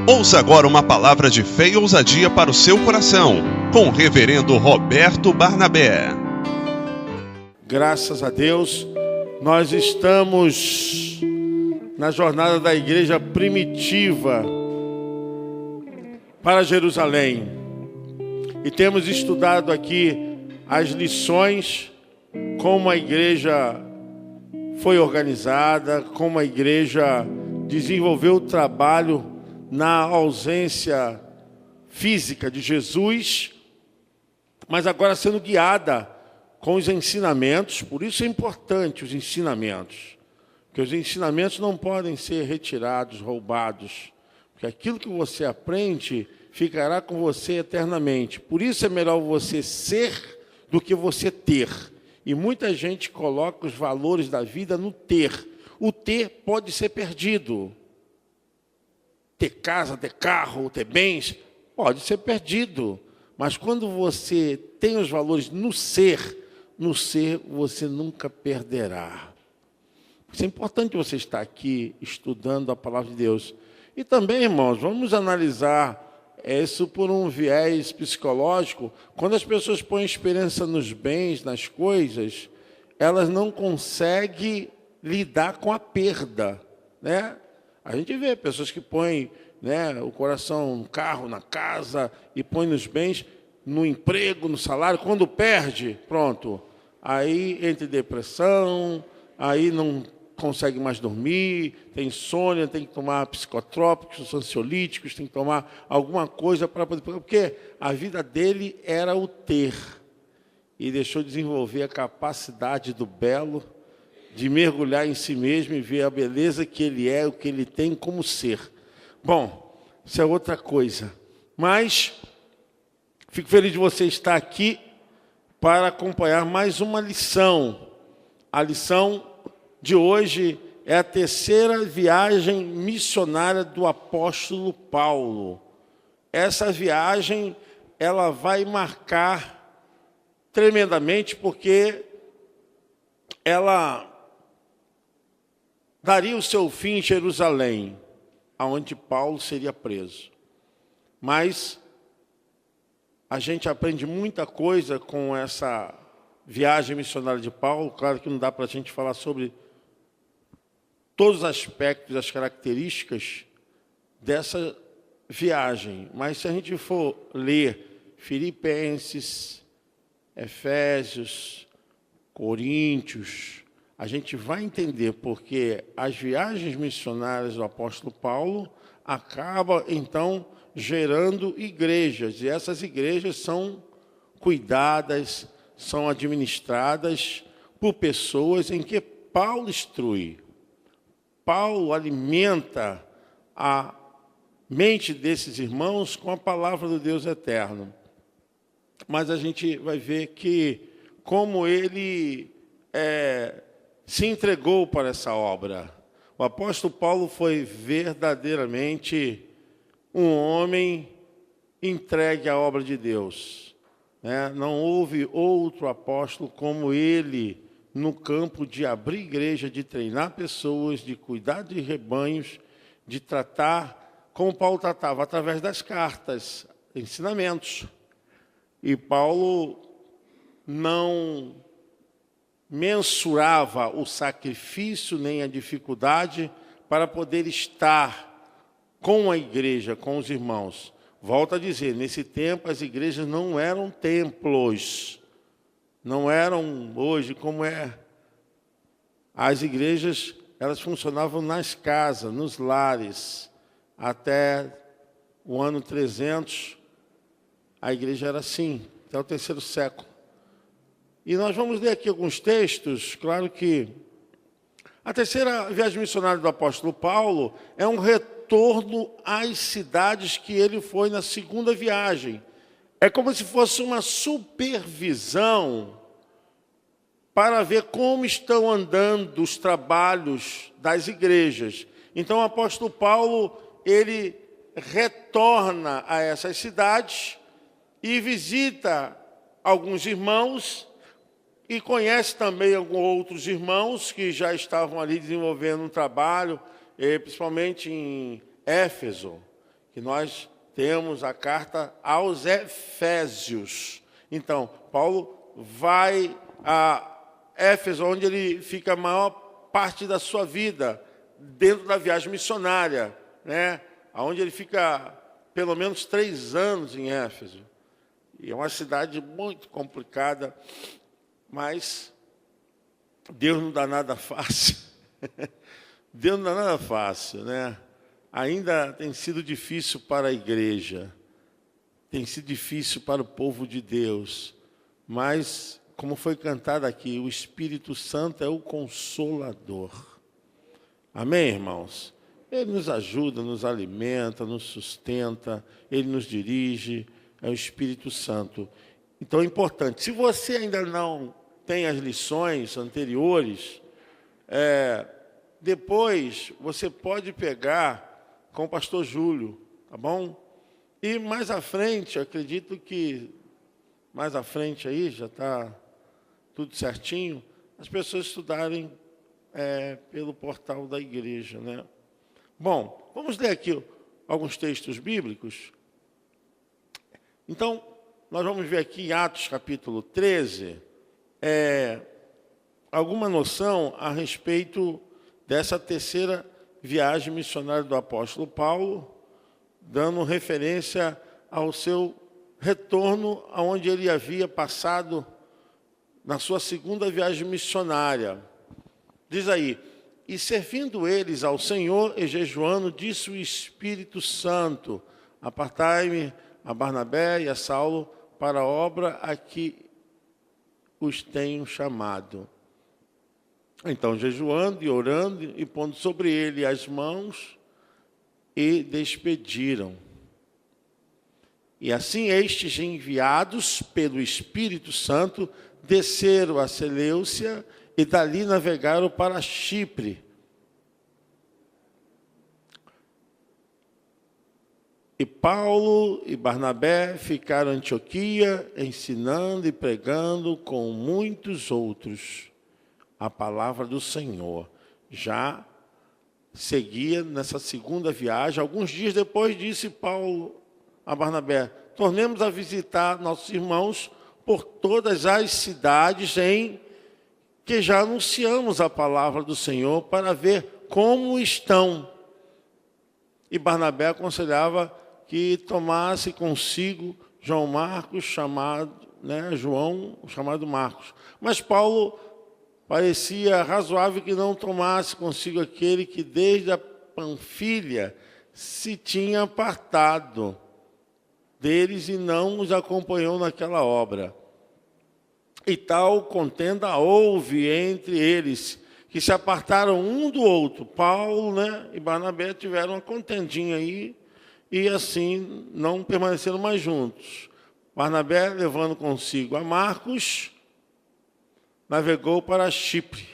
Ouça agora uma palavra de fé e ousadia para o seu coração, com o reverendo Roberto Barnabé. Graças a Deus, nós estamos na jornada da igreja primitiva para Jerusalém. E temos estudado aqui as lições, como a igreja foi organizada, como a igreja desenvolveu o trabalho na ausência física de Jesus, mas agora sendo guiada com os ensinamentos. Por isso é importante os ensinamentos, porque os ensinamentos não podem ser retirados, roubados, porque aquilo que você aprende ficará com você eternamente. Por isso é melhor você ser do que você ter. E muita gente coloca os valores da vida no ter. O ter pode ser perdido. Ter casa, ter carro, ter bens, pode ser perdido. Mas quando você tem os valores no ser você nunca perderá. Isso é importante você estar aqui estudando a palavra de Deus. E também, irmãos, vamos analisar isso por um viés psicológico. Quando as pessoas põem esperança nos bens, nas coisas, elas não conseguem lidar com a perda, né? A gente vê pessoas que põem, né, o coração no carro, na casa, e põem nos bens, no emprego, no salário. Quando perde, pronto. Aí entra em depressão, aí não consegue mais dormir, tem insônia, tem que tomar psicotrópicos, ansiolíticos, tem que tomar alguma coisa para poder... Porque a vida dele era o ter. E deixou de desenvolver a capacidade do belo, de mergulhar em si mesmo e ver a beleza que ele é, o que ele tem como ser. Bom, isso é outra coisa. Mas fico feliz de você estar aqui para acompanhar mais uma lição. A lição de hoje é a terceira viagem missionária do apóstolo Paulo. Essa viagem, ela vai marcar tremendamente, porque ela daria o seu fim em Jerusalém, aonde Paulo seria preso. Mas a gente aprende muita coisa com essa viagem missionária de Paulo. Claro que não dá para a gente falar sobre todos os aspectos, as características dessa viagem. Mas se a gente for ler Filipenses, Efésios, Coríntios, a gente vai entender porque as viagens missionárias do apóstolo Paulo acabam, então, gerando igrejas. E essas igrejas são cuidadas, são administradas por pessoas em que Paulo instrui. Paulo alimenta a mente desses irmãos com a palavra do Deus eterno. Mas a gente vai ver que como ele se entregou para essa obra. O apóstolo Paulo foi verdadeiramente um homem entregue à obra de Deus, né? Não houve outro apóstolo como ele no campo de abrir igreja, de treinar pessoas, de cuidar de rebanhos, de tratar como Paulo tratava, através das cartas, ensinamentos. E Paulo não mensurava o sacrifício nem a dificuldade para poder estar com a igreja, com os irmãos. Volto a dizer, nesse tempo as igrejas não eram templos, não eram hoje como é. As igrejas, elas funcionavam nas casas, nos lares. Até o ano 300, a igreja era assim, até o terceiro século. E nós vamos ler aqui alguns textos. Claro que a terceira viagem missionária do apóstolo Paulo é um retorno às cidades que ele foi na segunda viagem. É como se fosse uma supervisão para ver como estão andando os trabalhos das igrejas. Então, o apóstolo Paulo, ele retorna a essas cidades e visita alguns irmãos e conhece também alguns outros irmãos que já estavam ali desenvolvendo um trabalho, principalmente em Éfeso, que nós temos a carta aos Efésios. Então, Paulo vai a Éfeso, onde ele fica a maior parte da sua vida, dentro da viagem missionária, né? Onde ele fica pelo menos 3 anos em Éfeso. E é uma cidade muito complicada, mas Deus não dá nada fácil. Deus não dá nada fácil, né? Ainda tem sido difícil para a igreja, tem sido difícil para o povo de Deus, mas, como foi cantado aqui, o Espírito Santo é o Consolador. Amém, irmãos? Ele nos ajuda, nos alimenta, nos sustenta, Ele nos dirige, é o Espírito Santo. Então é importante, se você ainda não tem as lições anteriores, depois você pode pegar com o pastor Júlio, tá bom? E mais à frente, acredito que mais à frente aí, já está tudo certinho, as pessoas estudarem pelo portal da igreja, né? Bom, vamos ler aqui alguns textos bíblicos. Então, nós vamos ver aqui em Atos capítulo 13, alguma noção a respeito dessa terceira viagem missionária do apóstolo Paulo, dando referência ao seu retorno aonde ele havia passado na sua segunda viagem missionária. Diz aí: e servindo eles ao Senhor e jejuando, disse o Espírito Santo: apartai-me a Barnabé e a Saulo para a obra a que os tenho chamado. Então, jejuando e orando e pondo sobre ele as mãos, e despediram. E assim estes, enviados pelo Espírito Santo, desceram a Seleucia e dali navegaram para Chipre. E Paulo e Barnabé ficaram em Antioquia, ensinando e pregando com muitos outros a palavra do Senhor. Já seguia nessa segunda viagem. Alguns dias depois, disse Paulo a Barnabé: tornemos a visitar nossos irmãos por todas as cidades em que já anunciamos a palavra do Senhor, para ver como estão. E Barnabé aconselhava que tomasse consigo João Marcos, João, chamado Marcos. Mas Paulo parecia razoável que não tomasse consigo aquele que desde a Panfilha se tinha apartado deles e não os acompanhou naquela obra. E tal contenda houve entre eles, que se apartaram um do outro. Paulo, e Barnabé tiveram uma contendinha aí, e assim não permaneceram mais juntos. Barnabé, levando consigo a Marcos, navegou para Chipre.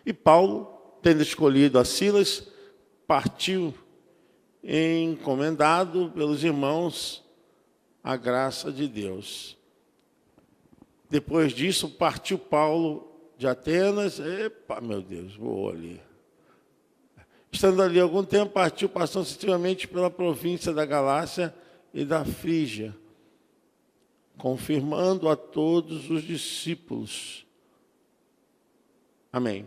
E Paulo, tendo escolhido a Silas, partiu, encomendado pelos irmãos à graça de Deus. Depois disso, partiu Paulo de Atenas. Epa, meu Deus, voou ali. Estando ali algum tempo, partiu, passando sucessivamente pela província da Galácia e da Frígia, confirmando a todos os discípulos. Amém.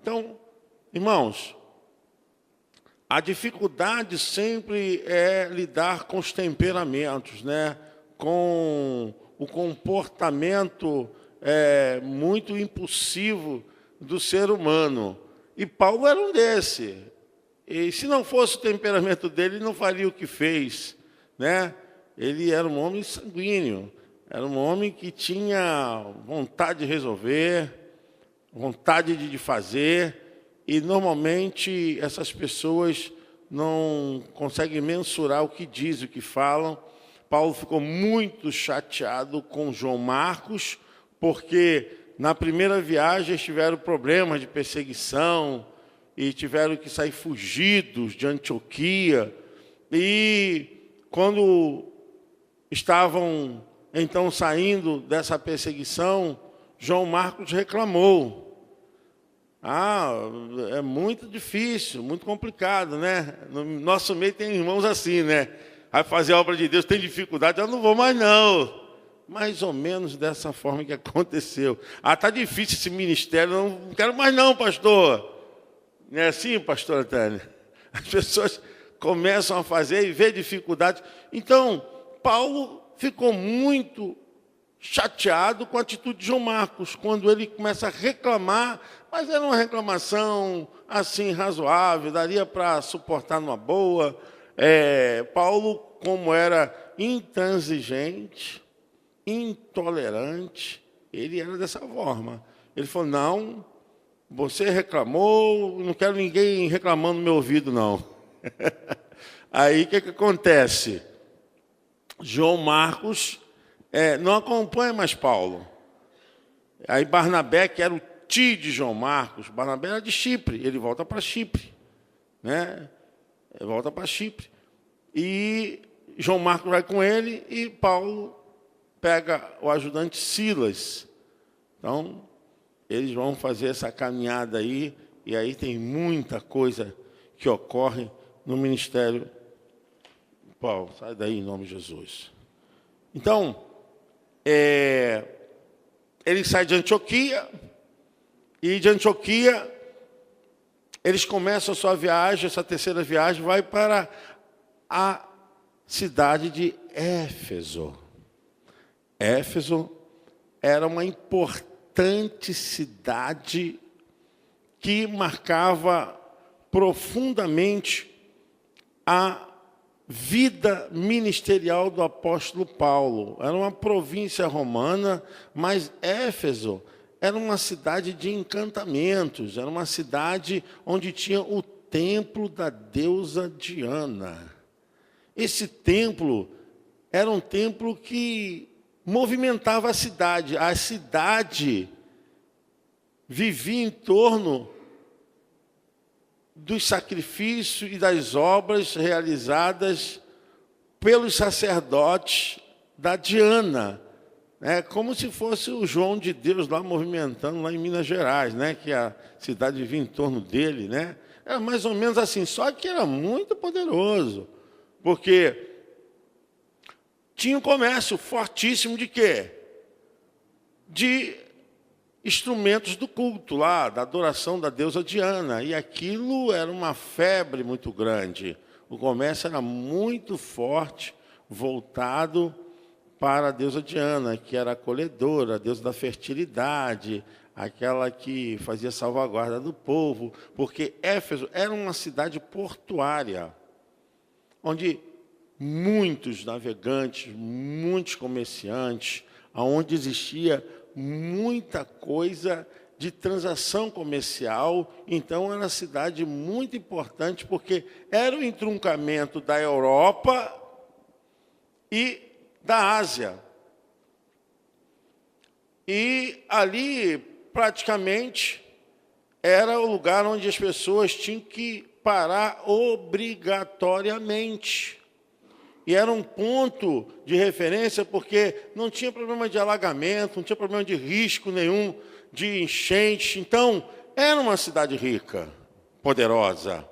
Então, irmãos, a dificuldade sempre é lidar com os temperamentos, com o comportamento muito impulsivo do ser humano. E Paulo era um desse. E se não fosse o temperamento dele, ele não faria o que fez, Ele era um homem sanguíneo, era um homem que tinha vontade de resolver, vontade de fazer, e normalmente essas pessoas não conseguem mensurar o que dizem, o que falam. Paulo ficou muito chateado com João Marcos, porque na primeira viagem eles tiveram problemas de perseguição e tiveram que sair fugidos de Antioquia. E quando estavam então saindo dessa perseguição, João Marcos reclamou. É muito difícil, muito complicado, né? No nosso meio tem irmãos assim, né? Vai fazer a obra de Deus, tem dificuldade, eu não vou mais não. Mais ou menos dessa forma que aconteceu. Está difícil esse ministério, não quero mais não, pastor. Não é assim, pastora Tânia? As pessoas começam a fazer e vê dificuldade. Então, Paulo ficou muito chateado com a atitude de João Marcos, quando ele começa a reclamar, mas era uma reclamação assim razoável, daria para suportar numa boa. Paulo, como era intransigente, intolerante, ele era dessa forma. Ele falou, não, você reclamou, não quero ninguém reclamando no meu ouvido, não. Aí, o que acontece? João Marcos não acompanha mais Paulo. Aí Barnabé, que era o tio de João Marcos, Barnabé era de Chipre, ele volta para Chipre. Né? Ele volta para Chipre. E João Marcos vai com ele e Paulo pega o ajudante Silas. Então, eles vão fazer essa caminhada aí, e aí tem muita coisa que ocorre no ministério. Paulo, sai daí em nome de Jesus. Então, ele sai de Antioquia, e de Antioquia eles começam a sua viagem, essa terceira viagem, vai para a cidade de Éfeso. Éfeso era uma importante cidade que marcava profundamente a vida ministerial do apóstolo Paulo. Era uma província romana, mas Éfeso era uma cidade de encantamentos, era uma cidade onde tinha o templo da deusa Diana. Esse templo era um templo que movimentava a cidade. A cidade vivia em torno dos sacrifícios e das obras realizadas pelos sacerdotes da Diana, né? Como se fosse o João de Deus lá movimentando lá em Minas Gerais, né? Que a cidade vivia em torno dele, né? Era mais ou menos assim, só que era muito poderoso, porque tinha um comércio fortíssimo de quê? De instrumentos do culto lá, da adoração da deusa Diana. E aquilo era uma febre muito grande. O comércio era muito forte, voltado para a deusa Diana, que era a acolhedora, a deusa da fertilidade, aquela que fazia salvaguarda do povo, porque Éfeso era uma cidade portuária, onde muitos navegantes, muitos comerciantes, onde existia muita coisa de transação comercial. Então, era uma cidade muito importante, porque era o entroncamento da Europa e da Ásia. E ali, praticamente, era o lugar onde as pessoas tinham que parar obrigatoriamente. E era um ponto de referência, porque não tinha problema de alagamento, não tinha problema de risco nenhum, de enchente. Então, era uma cidade rica, poderosa.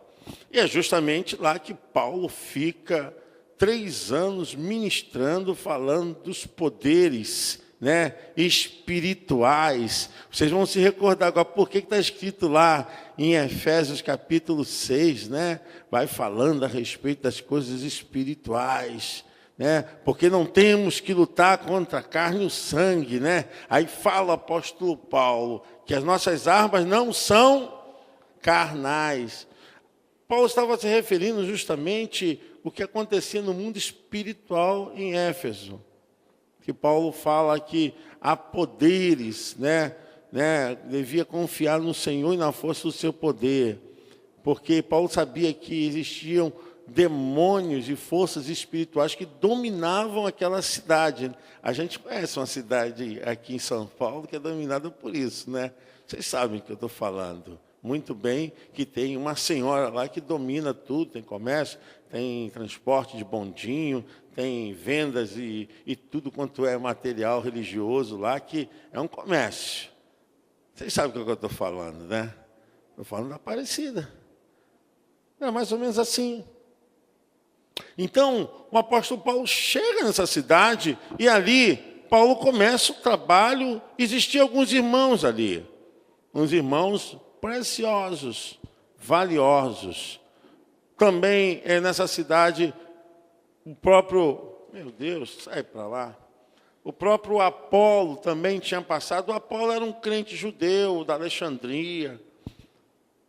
E é justamente lá que Paulo fica 3 anos ministrando, falando dos poderes, né, espirituais. Vocês vão se recordar agora por que está escrito lá em Efésios capítulo 6, né? Vai falando a respeito das coisas espirituais, né? Porque não temos que lutar contra a carne e o sangue, né? Aí fala o apóstolo Paulo que as nossas armas não são carnais. Paulo estava se referindo justamente o que acontecia no mundo espiritual em Éfeso. Que Paulo fala que há poderes, né? Devia confiar no Senhor e na força do seu poder, porque Paulo sabia que existiam demônios e forças espirituais que dominavam aquela cidade. A gente conhece uma cidade aqui em São Paulo que é dominada por isso, né? Vocês sabem o que eu estou falando muito bem, que tem uma senhora lá que domina tudo, tem comércio, tem transporte de bondinho, tem vendas e tudo quanto é material religioso lá, que é um comércio. Vocês sabem o que eu estou falando, né? Eu falo da Aparecida. É mais ou menos assim. Então, o apóstolo Paulo chega nessa cidade e ali Paulo começa o trabalho. Existiam alguns irmãos ali, uns irmãos preciosos, valiosos. Também nessa cidade, o próprio, meu Deus, sai para lá. O próprio Apolo também tinha passado. O Apolo era um crente judeu da Alexandria.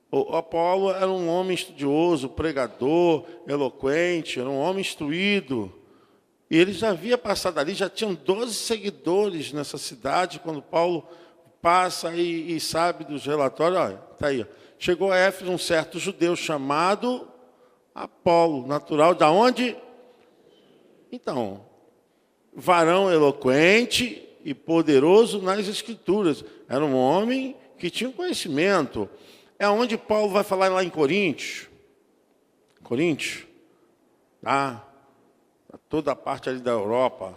O Apolo era um homem estudioso, pregador, eloquente, era um homem instruído. E ele já havia passado ali, já tinham 12 seguidores nessa cidade, quando Paulo passa e sabe dos relatórios. Olha, está aí. Chegou a Éfeso um certo judeu chamado Apolo, natural de onde? Então, varão eloquente e poderoso nas Escrituras. Era um homem que tinha um conhecimento. É onde Paulo vai falar lá em Coríntios. Toda a parte ali da Europa,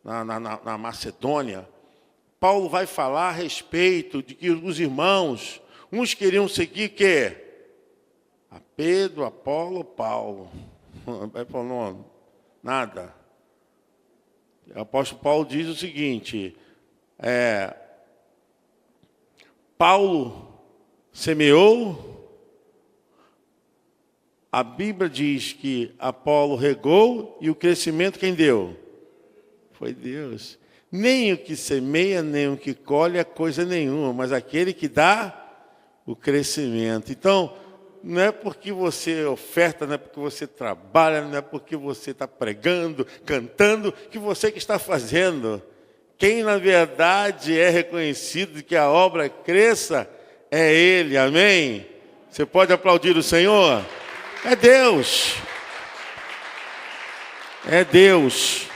na Macedônia. Paulo vai falar a respeito de que os irmãos, uns queriam seguir quê? A Pedro, Apolo, Paulo. Vai falar, não, nada. O apóstolo Paulo diz o seguinte, Paulo semeou, a Bíblia diz que Apolo regou e o crescimento quem deu? Foi Deus. Nem o que semeia, nem o que colhe é coisa nenhuma, mas aquele que dá o crescimento. Então, não é porque você oferta, não é porque você trabalha, não é porque você está pregando, cantando, que você que está fazendo. Quem, na verdade, é reconhecido de que a obra cresça é Ele, amém? Você pode aplaudir o Senhor? É Deus. É Deus.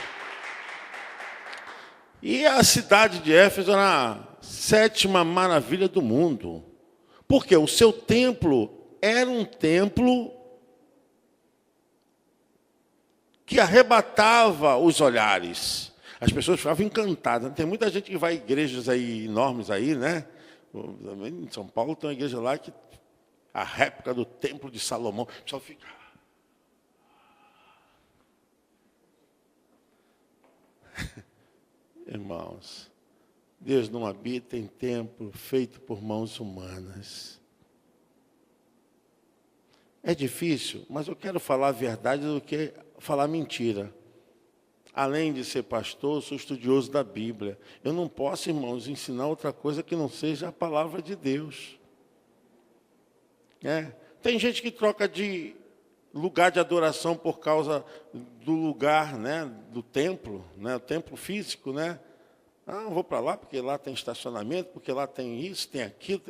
E a cidade de Éfeso era a 7ª maravilha do mundo. Porque o seu templo era um templo que arrebatava os olhares. As pessoas ficavam encantadas. Tem muita gente que vai a igrejas aí enormes aí, né? Em São Paulo tem uma igreja lá que a réplica do templo de Salomão. O pessoal fica. Irmãos, Deus não habita em templo feito por mãos humanas. É difícil, mas eu quero falar a verdade do que falar mentira. Além de ser pastor, sou estudioso da Bíblia. Eu não posso, irmãos, ensinar outra coisa que não seja a palavra de Deus. Tem gente que troca de lugar de adoração por causa do lugar, né, do templo, né, o templo físico, né? Eu vou para lá porque lá tem estacionamento, porque lá tem isso, tem aquilo.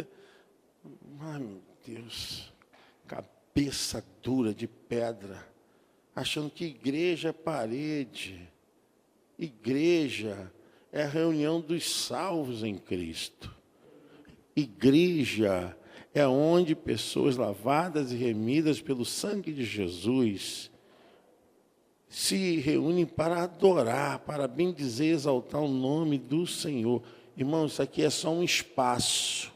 Ai, meu Deus, cabeça dura de pedra, achando que igreja é parede. Igreja é a reunião dos salvos em Cristo. Igreja é onde pessoas lavadas e remidas pelo sangue de Jesus se reúnem para adorar, para bendizer e exaltar o nome do Senhor. Irmãos, isso aqui é só um espaço.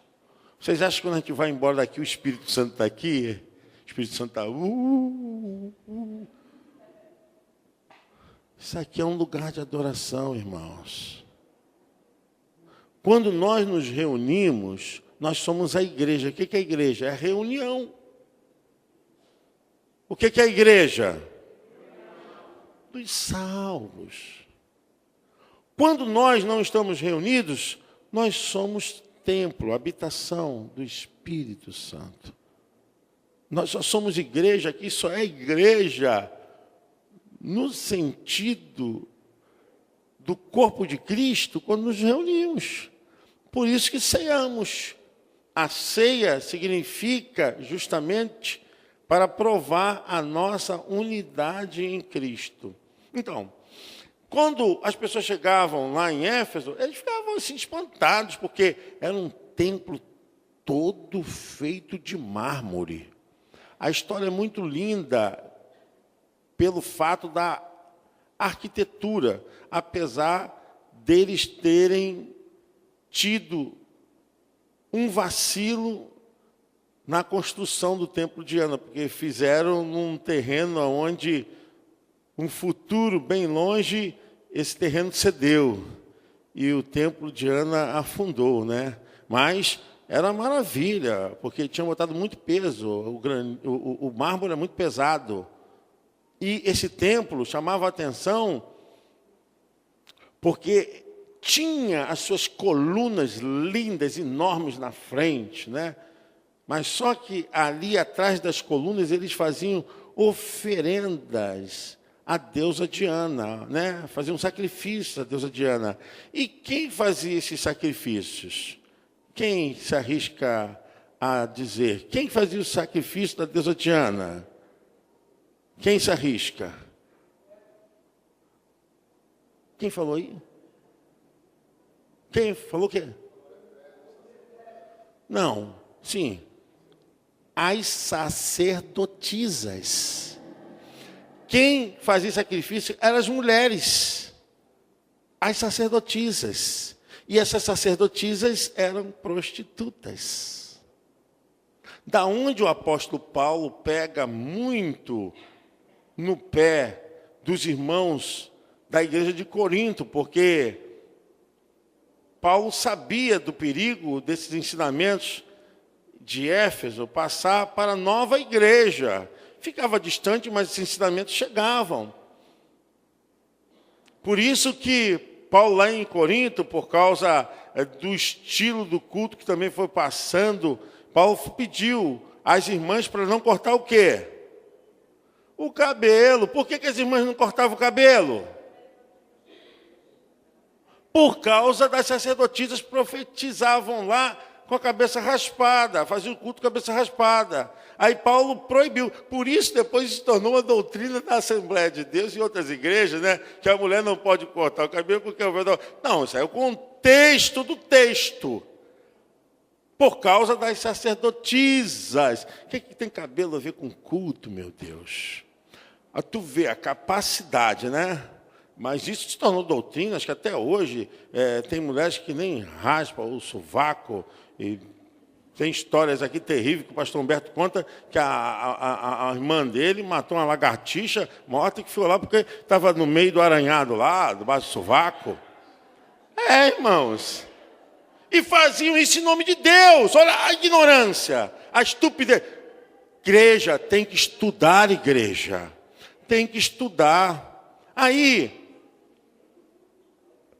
Vocês acham que quando a gente vai embora daqui, o Espírito Santo está aqui? O Espírito Santo está... Isso aqui é um lugar de adoração, irmãos. Quando nós nos reunimos, nós somos a igreja. O que é a igreja? É a reunião. O que é a igreja? Dos salvos. Quando nós não estamos reunidos, nós somos templo, habitação do Espírito Santo. Nós só somos igreja aqui, só é igreja no sentido do corpo de Cristo quando nos reunimos. Por isso que ceiamos. A ceia significa justamente para provar a nossa unidade em Cristo. Então, quando as pessoas chegavam lá em Éfeso, eles ficavam assim espantados, porque era um templo todo feito de mármore. A história é muito linda pelo fato da arquitetura, apesar deles terem tido um vacilo na construção do templo de Diana, porque fizeram num terreno onde, um futuro bem longe, esse terreno cedeu e o templo de Diana afundou, né? Mas era maravilha, porque tinha botado muito peso, o mármore é muito pesado. E esse templo chamava a atenção porque tinha as suas colunas lindas, enormes na frente, né? Mas só que ali atrás das colunas eles faziam oferendas à deusa Diana, né? Faziam sacrifícios à deusa Diana. E quem fazia esses sacrifícios? Quem se arrisca a dizer? Quem fazia o sacrifício da deusa Diana? Quem se arrisca? Quem falou aí? Quem falou o quê? Não, sim. As sacerdotisas. Quem fazia sacrifício eram as mulheres. As sacerdotisas. E essas sacerdotisas eram prostitutas. Da onde o apóstolo Paulo pega muito no pé dos irmãos da igreja de Corinto, porque Paulo sabia do perigo desses ensinamentos de Éfeso passar para a nova igreja. Ficava distante, mas esses ensinamentos chegavam. Por isso que Paulo lá em Corinto, por causa do estilo do culto que também foi passando, Paulo pediu às irmãs para não cortar o quê? O cabelo. Por que as irmãs não cortavam o cabelo? Por causa das sacerdotisas profetizavam lá com a cabeça raspada, faziam o culto com a cabeça raspada. Aí Paulo proibiu. Por isso depois se tornou uma doutrina da Assembleia de Deus e outras igrejas, né? Que a mulher não pode cortar o cabelo porque não, isso aí é o contexto do texto. Por causa das sacerdotisas. O que tem cabelo a ver com culto, meu Deus? Tu vê a capacidade, né? Mas isso se tornou doutrina, acho que até hoje tem mulheres que nem raspam o sovaco. E tem histórias aqui terríveis que o pastor Humberto conta que a irmã dele matou uma lagartixa morta que ficou lá porque estava no meio do aranhado lá, debaixo do sovaco. Irmãos. E faziam isso em nome de Deus. Olha a ignorância, a estupidez. Igreja tem que estudar, igreja. Tem que estudar. Aí,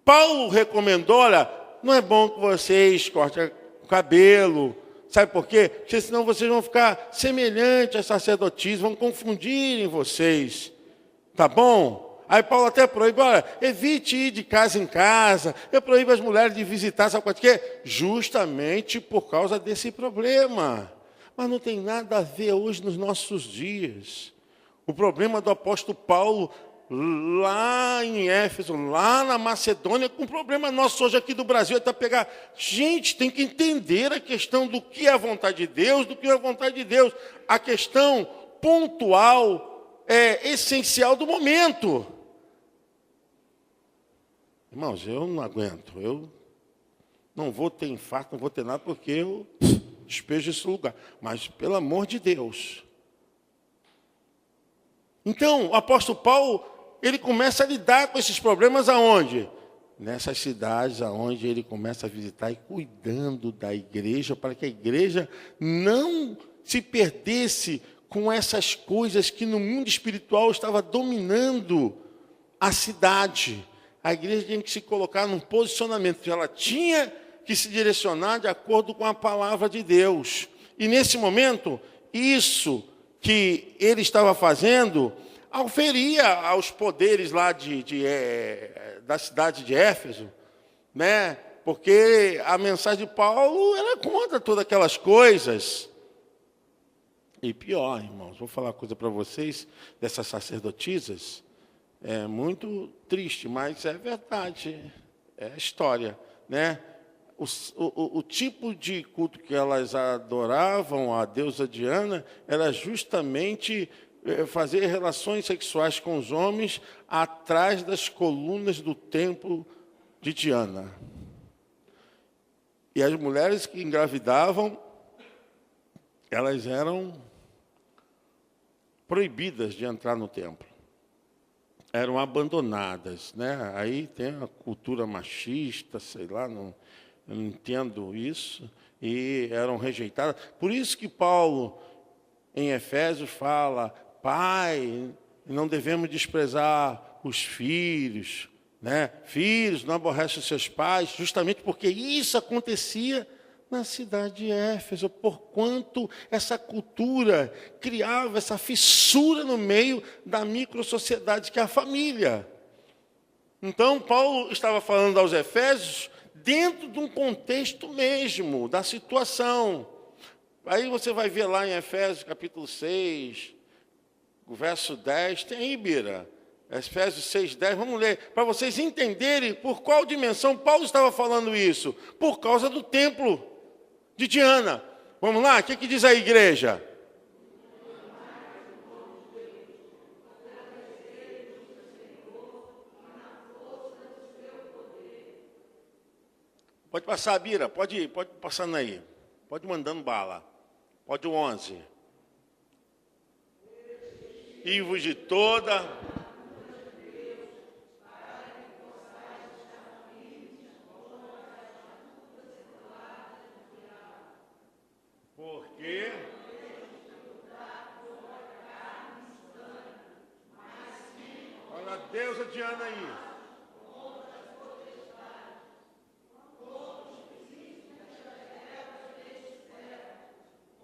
Paulo recomendou, olha, não é bom que vocês cortem o cabelo. Sabe por quê? Porque senão vocês vão ficar semelhantes a sacerdotisas, vão confundirem vocês. Tá bom? Aí Paulo até proíbe, olha, evite ir de casa em casa. Eu proíbo as mulheres de visitar, sabe por quê? Justamente por causa desse problema. Mas não tem nada a ver hoje nos nossos dias. O problema do apóstolo Paulo lá em Éfeso, lá na Macedônia, com um problema nosso hoje aqui do Brasil, é até pegar. Gente, tem que entender a questão do que é a vontade de Deus, do que é a vontade de Deus. A questão pontual é essencial do momento. Irmãos, eu não aguento, eu não vou ter infarto, não vou ter nada, porque eu despejo esse lugar. Mas, pelo amor de Deus. Então, o apóstolo Paulo, ele começa a lidar com esses problemas aonde? Nessas cidades aonde ele começa a visitar e cuidando da igreja, para que a igreja não se perdesse com essas coisas que no mundo espiritual estava dominando a cidade. A igreja tinha que se colocar num posicionamento, ela tinha que se direcionar de acordo com a palavra de Deus. E nesse momento, isso que ele estava fazendo, auferia aos poderes lá da cidade de Éfeso, né? Porque a mensagem de Paulo era contra todas aquelas coisas. E pior, irmãos, vou falar uma coisa para vocês, dessas sacerdotisas, é muito triste, mas é verdade, é história, né? O tipo de culto que elas adoravam a deusa Diana era justamente fazer relações sexuais com os homens atrás das colunas do templo de Diana. E as mulheres que engravidavam elas eram proibidas de entrar no templo. Eram abandonadas, né? Aí tem a cultura machista, sei lá, eu não entendo isso, e eram rejeitadas. Por isso que Paulo, em Efésios, fala: pai, não devemos desprezar os filhos, né? Filhos, não aborrecem os seus pais, justamente porque isso acontecia na cidade de Éfeso, porquanto essa cultura criava essa fissura no meio da microsociedade que é a família. Então, Paulo estava falando aos Efésios dentro de um contexto mesmo, da situação. Aí você vai ver lá em Efésios capítulo 6, o verso 10, tem aí, Bira, Efésios 6, 10, vamos ler, para vocês entenderem por qual dimensão Paulo estava falando isso. Por causa do templo de Diana. Vamos lá, o que diz a igreja? Pode passar, Bira, pode ir, pode passando aí. Pode ir mandando bala. Pode o 11. E-vos de toda... Porque... Olha a deusa Diana aí.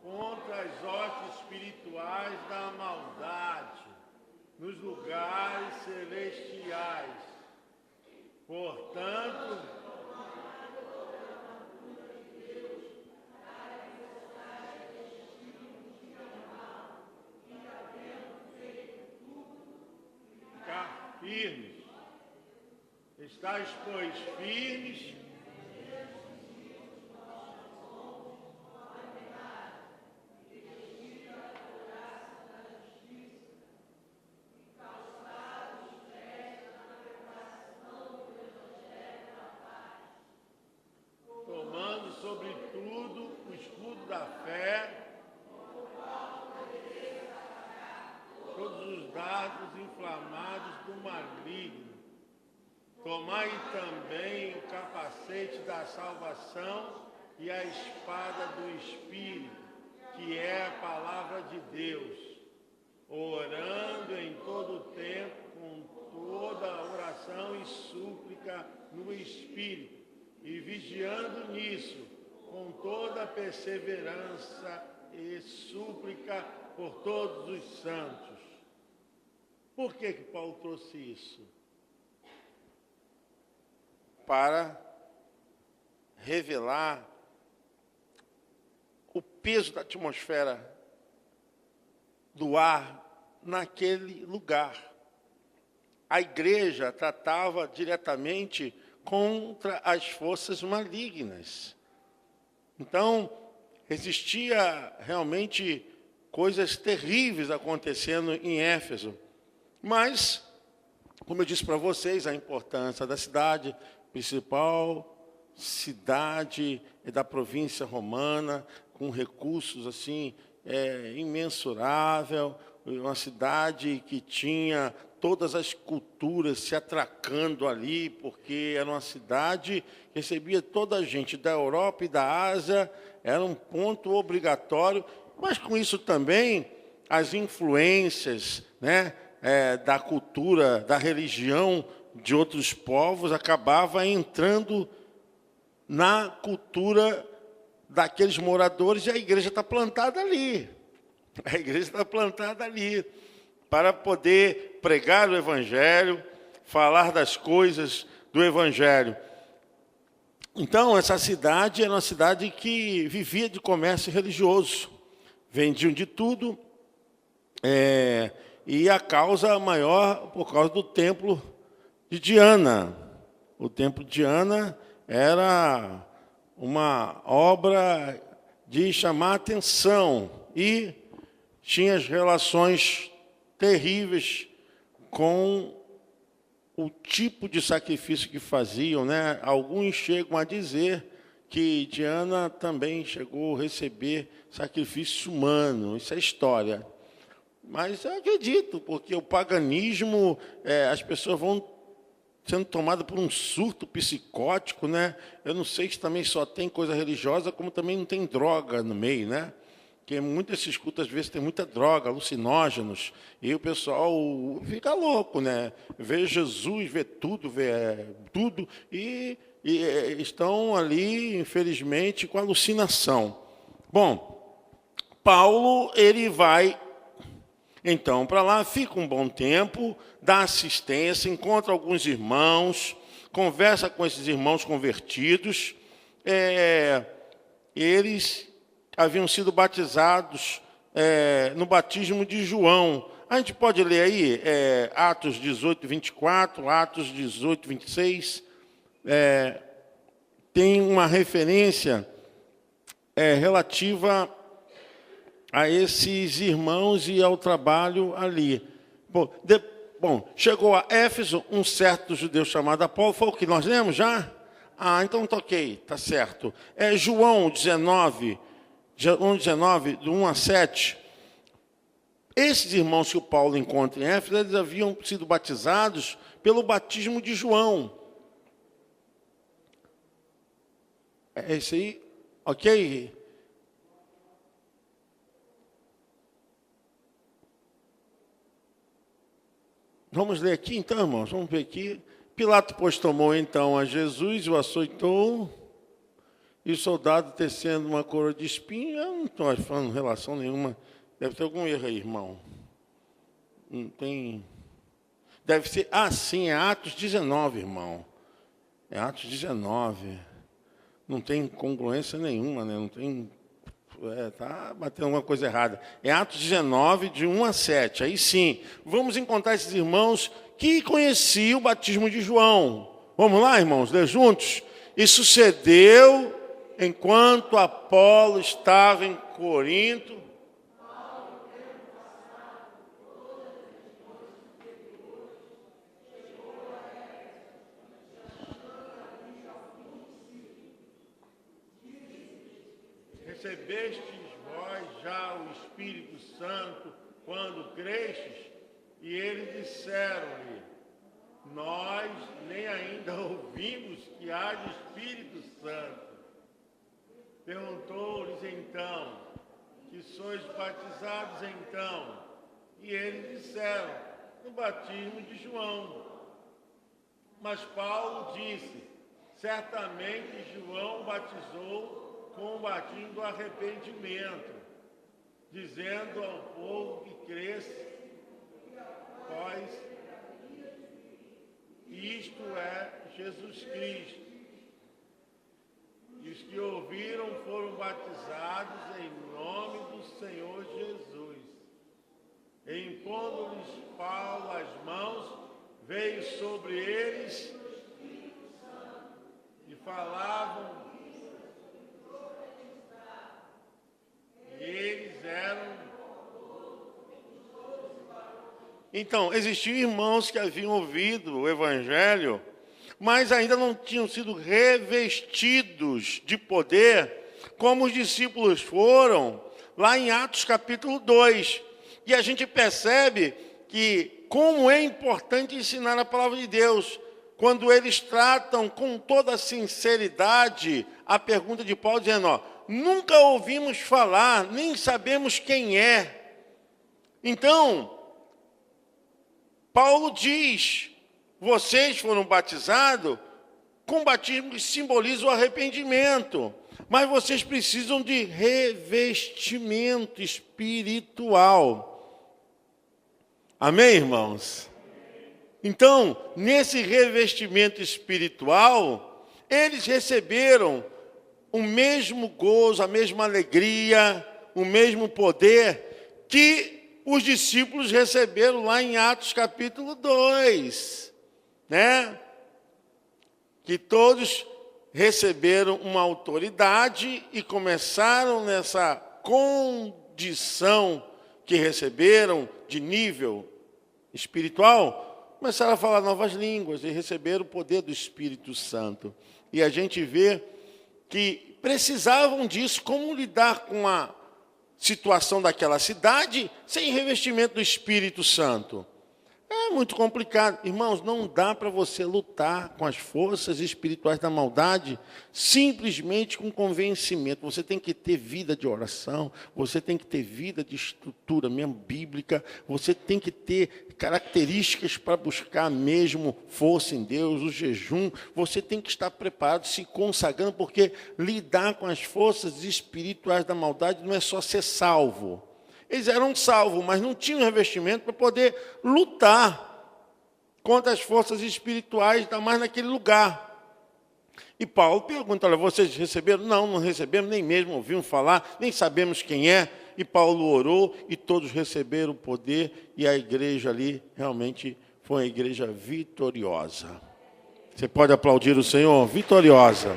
Contra as hostes espirituais da maldade, nos lugares celestiais. Portanto, ficar firmes. Estais, pois, firmes. Sobretudo o escudo da fé, todos os dardos inflamados do maligno. Tomai também o capacete da salvação e a espada do Espírito, que é a palavra de Deus, orando em todo o tempo com toda oração e súplica no Espírito, e vigiando nisso, com toda perseverança e súplica por todos os santos. Por que Paulo trouxe isso? Para revelar o peso da atmosfera do ar naquele lugar. A igreja tratava diretamente contra as forças malignas. Então, existia realmente coisas terríveis acontecendo em Éfeso. Mas, como eu disse para vocês, a importância da cidade, principal cidade da província romana, com recursos assim imensurável, uma cidade que tinha todas as culturas se atracando ali, porque era uma cidade que recebia toda a gente da Europa e da Ásia, era um ponto obrigatório, mas com isso também as influências, né, da cultura, da religião de outros povos acabava entrando na cultura daqueles moradores, e a igreja está plantada ali. A igreja está plantada ali para poder pregar o Evangelho, falar das coisas do Evangelho. Então, essa cidade era uma cidade que vivia de comércio religioso. Vendiam de tudo, e a causa maior por causa do templo de Diana. O templo de Diana era uma obra de chamar a atenção e tinha as relações terríveis com o tipo de sacrifício que faziam, né? Alguns chegam a dizer que Diana também chegou a receber sacrifício humano. Isso é história. Mas eu acredito, porque o paganismo, as pessoas vão sendo tomadas por um surto psicótico, né? Eu não sei se também só tem coisa religiosa, como também não tem droga no meio, né? Porque muitas se escuta, às vezes, tem muita droga, alucinógenos, e o pessoal fica louco, né? Vê Jesus, vê tudo, e estão ali, infelizmente, com alucinação. Bom, Paulo, ele vai, então, para lá, fica um bom tempo, dá assistência, encontra alguns irmãos, conversa com esses irmãos convertidos, eles haviam sido batizados no batismo de João. A gente pode ler aí Atos 18, 24, Atos 18, 26. Tem uma referência relativa a esses irmãos e ao trabalho ali. Bom, chegou a Éfeso um certo judeu chamado Apolo. Foi o que nós lemos já? Então toquei, tá certo. João 19, do 1 a 7. Esses irmãos que o Paulo encontra em Éfeso, eles haviam sido batizados pelo batismo de João. É isso aí? Ok? Vamos ler aqui então, irmãos? Vamos ver aqui. Pilato, pois, tomou então a Jesus, o açoitou, e o soldado, tecendo uma coroa de espinho, eu não estou falando relação nenhuma. Deve ter algum erro aí, irmão. Não tem. Deve ser. Sim, é Atos 19, irmão. É Atos 19. Não tem congruência nenhuma, né? Não tem. Está batendo alguma coisa errada. É Atos 19, de 1 a 7. Aí sim, vamos encontrar esses irmãos que conheciam o batismo de João. Vamos lá, irmãos, ler juntos? E sucedeu, enquanto Apolo estava em Corinto, recebestes vós já o Espírito Santo quando crestes? E eles disseram-lhe, nós nem ainda ouvimos que haja Espírito Santo. Perguntou-lhes então, que sois batizados então? E eles disseram, no batismo de João. Mas Paulo disse, certamente João batizou com o batismo do arrependimento, dizendo ao povo que cresce, pois isto é Jesus Cristo. E os que ouviram foram batizados em nome do Senhor Jesus. E impondo-lhes Paulo as mãos, veio sobre eles e falavam. E eles eram. Então, existiam irmãos que haviam ouvido o Evangelho, mas ainda não tinham sido revestidos de poder, como os discípulos foram, lá em Atos capítulo 2. E a gente percebe que como é importante ensinar a palavra de Deus, quando eles tratam com toda a sinceridade a pergunta de Paulo, dizendo, nunca ouvimos falar, nem sabemos quem é. Então, Paulo diz, vocês foram batizados com batismo que simboliza o arrependimento, mas vocês precisam de revestimento espiritual. Amém, irmãos? Então, nesse revestimento espiritual, eles receberam o mesmo gozo, a mesma alegria, o mesmo poder que os discípulos receberam lá em Atos capítulo 2, né? Que todos receberam uma autoridade e começaram nessa condição que receberam de nível espiritual, começaram a falar novas línguas e receberam o poder do Espírito Santo. E a gente vê que precisavam disso, como lidar com a situação daquela cidade sem revestimento do Espírito Santo. É muito complicado. Irmãos, não dá para você lutar com as forças espirituais da maldade simplesmente com convencimento. Você tem que ter vida de oração, você tem que ter vida de estrutura mesmo bíblica, você tem que ter características para buscar mesmo força em Deus, o jejum. Você tem que estar preparado, se consagrando, porque lidar com as forças espirituais da maldade não é só ser salvo. Eles eram salvos, mas não tinham revestimento para poder lutar contra as forças espirituais, ainda mais naquele lugar. E Paulo pergunta, olha, vocês receberam? Não, não recebemos, nem mesmo ouvimos falar, nem sabemos quem é. E Paulo orou e todos receberam o poder, e a igreja ali realmente foi uma igreja vitoriosa. Você pode aplaudir o Senhor? Vitoriosa.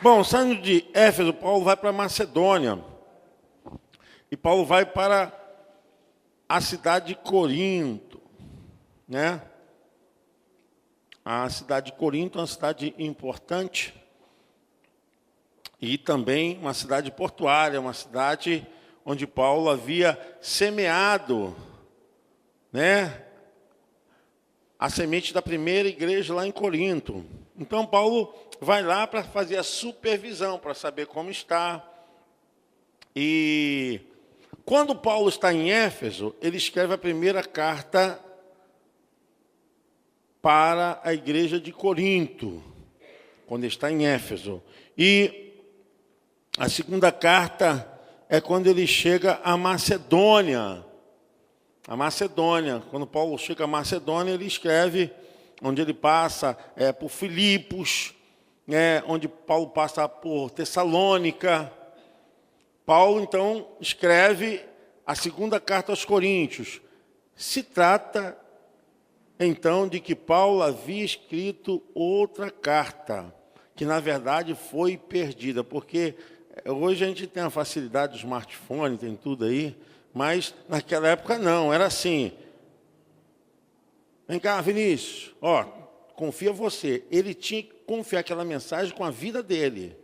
Bom, saindo de Éfeso, Paulo vai para Macedônia. E Paulo vai para a cidade de Corinto, né? A cidade de Corinto é uma cidade importante e também uma cidade portuária, uma cidade onde Paulo havia semeado, né, a semente da primeira igreja lá em Corinto. Então, Paulo vai lá para fazer a supervisão, para saber como está. E quando Paulo está em Éfeso, ele escreve a primeira carta para a igreja de Corinto, quando está em Éfeso. E a segunda carta é quando ele chega a Macedônia. A Macedônia, quando Paulo chega a Macedônia, ele escreve, onde ele passa por Filipos, onde Paulo passa por Tessalônica. Paulo, então, escreve a segunda carta aos Coríntios. Se trata, então, de que Paulo havia escrito outra carta, que, na verdade, foi perdida, porque hoje a gente tem a facilidade do smartphone, tem tudo aí, mas naquela época não, era assim. Vem cá, Vinícius, confia você. Ele tinha que confiar aquela mensagem com a vida dele.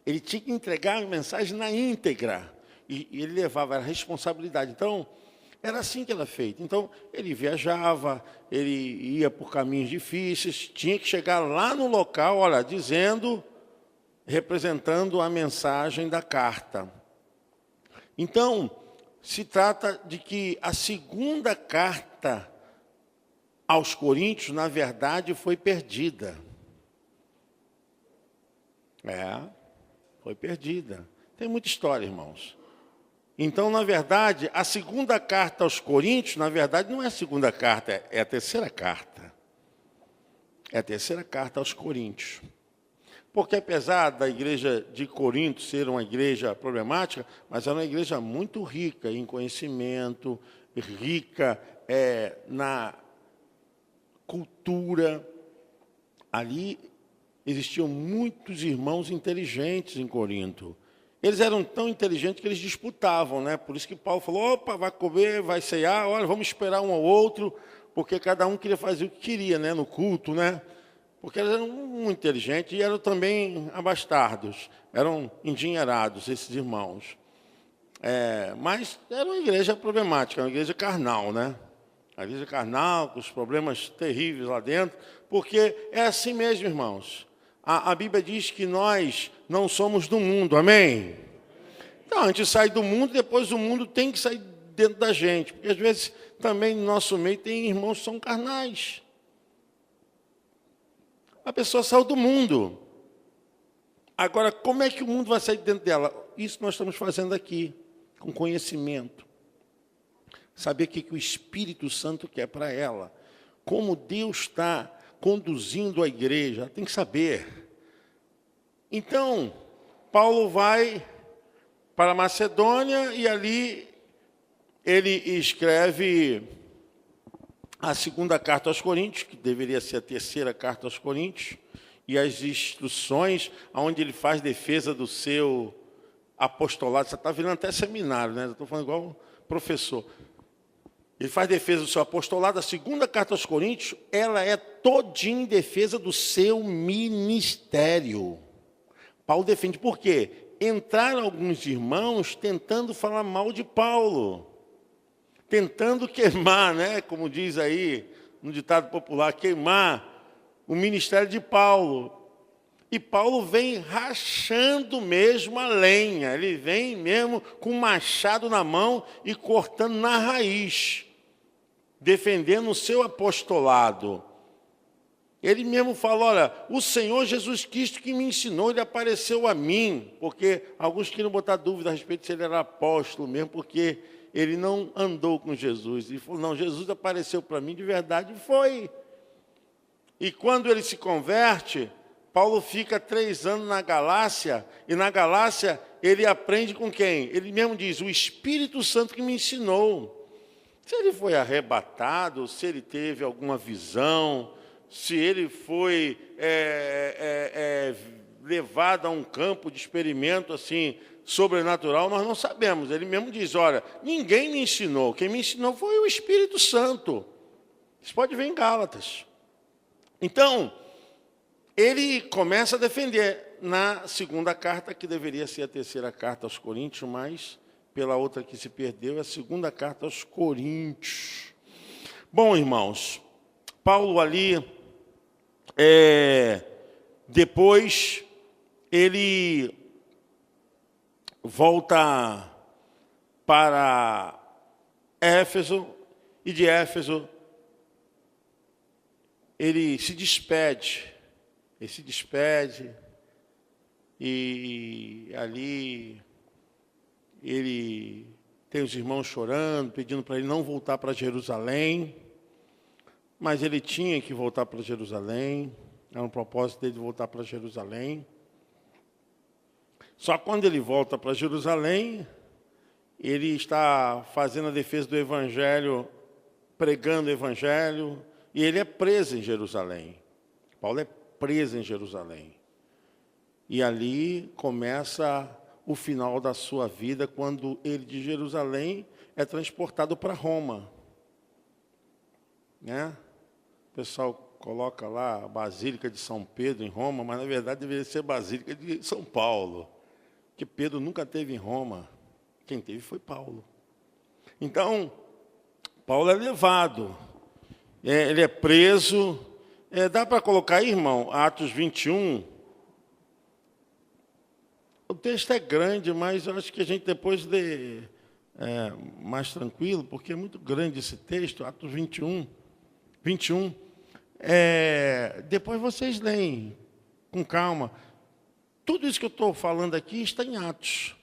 Ele tinha que entregar a mensagem na íntegra. E ele levava a responsabilidade. Então, era assim que era feito. Então, ele viajava, ele ia por caminhos difíceis, tinha que chegar lá no local, olha, dizendo, representando a mensagem da carta. Então, se trata de que a segunda carta aos Coríntios, na verdade, foi perdida. Foi perdida. Tem muita história, irmãos. Então, na verdade, a segunda carta aos Coríntios, na verdade, não é a segunda carta, é a terceira carta. É a terceira carta aos Coríntios. Porque apesar da igreja de Corinto ser uma igreja problemática, mas era uma igreja muito rica em conhecimento, rica na cultura. Ali existiam muitos irmãos inteligentes em Corinto. Eles eram tão inteligentes que eles disputavam, né? Por isso que Paulo falou, opa, vai comer, vai ceiar, olha, vamos esperar um ao outro, porque cada um queria fazer o que queria, né? No culto, né? Porque eles eram muito inteligentes e eram também abastardos, eram endinheirados, esses irmãos. Mas era uma igreja problemática, uma igreja carnal, né? A igreja carnal, com os problemas terríveis lá dentro, porque é assim mesmo, irmãos. A Bíblia diz que nós não somos do mundo, amém? Então, a gente sai do mundo e depois o mundo tem que sair dentro da gente, porque às vezes também no nosso meio tem irmãos que são carnais. A pessoa saiu do mundo. Agora, como é que o mundo vai sair dentro dela? Isso nós estamos fazendo aqui, com conhecimento. Saber o que o Espírito Santo quer para ela. Como Deus está conduzindo a igreja, ela tem que saber. Então, Paulo vai para a Macedônia e ali ele escreve a segunda carta aos Coríntios, que deveria ser a terceira carta aos Coríntios, e as instruções, onde ele faz defesa do seu apostolado. Você está virando até seminário, né? Eu estou falando igual professor. Ele faz defesa do seu apostolado. A segunda carta aos Coríntios, ela é todinha em defesa do seu ministério. Paulo defende. Por quê? Entraram alguns irmãos tentando falar mal de Paulo. Tentando queimar, né? Como diz aí no ditado popular, queimar o ministério de Paulo. E Paulo vem rachando mesmo a lenha. Ele vem mesmo com um machado na mão e cortando na raiz, defendendo o seu apostolado. Ele mesmo fala, olha, o Senhor Jesus Cristo que me ensinou, ele apareceu a mim. Porque alguns queriam botar dúvida a respeito se ele era apóstolo mesmo, porque ele não andou com Jesus. Ele falou, não, Jesus apareceu para mim de verdade, e foi. E quando ele se converte, Paulo fica 3 anos na Galácia, e na Galácia ele aprende com quem? Ele mesmo diz, o Espírito Santo que me ensinou. Se ele foi arrebatado, se ele teve alguma visão, se ele foi levado a um campo de experimento assim, sobrenatural, nós não sabemos. Ele mesmo diz, olha, ninguém me ensinou, quem me ensinou foi o Espírito Santo. Isso pode ver em Gálatas. Então, ele começa a defender na segunda carta, que deveria ser a terceira carta aos Coríntios, mas pela outra que se perdeu, é a segunda carta aos Coríntios. Bom, irmãos, Paulo ali, depois ele volta para Éfeso, e de Éfeso ele se despede. Ele se despede, e ali ele tem os irmãos chorando, pedindo para ele não voltar para Jerusalém, mas ele tinha que voltar para Jerusalém, era um propósito dele voltar para Jerusalém. Só quando ele volta para Jerusalém, ele está fazendo a defesa do Evangelho, pregando o Evangelho, e ele é preso em Jerusalém. Paulo é preso em Jerusalém. E ali começa o final da sua vida, quando ele de Jerusalém é transportado para Roma. Né? O pessoal coloca lá a Basílica de São Pedro em Roma, mas na verdade deveria ser a Basílica de São Paulo, que Pedro nunca teve em Roma. Quem teve foi Paulo. Então, Paulo é levado, ele é preso. Dá para colocar aí, irmão, Atos 21. O texto é grande, mas eu acho que a gente depois lê mais tranquilo, porque é muito grande esse texto, Atos 21. Depois vocês leem com calma. Tudo isso que eu estou falando aqui está em Atos.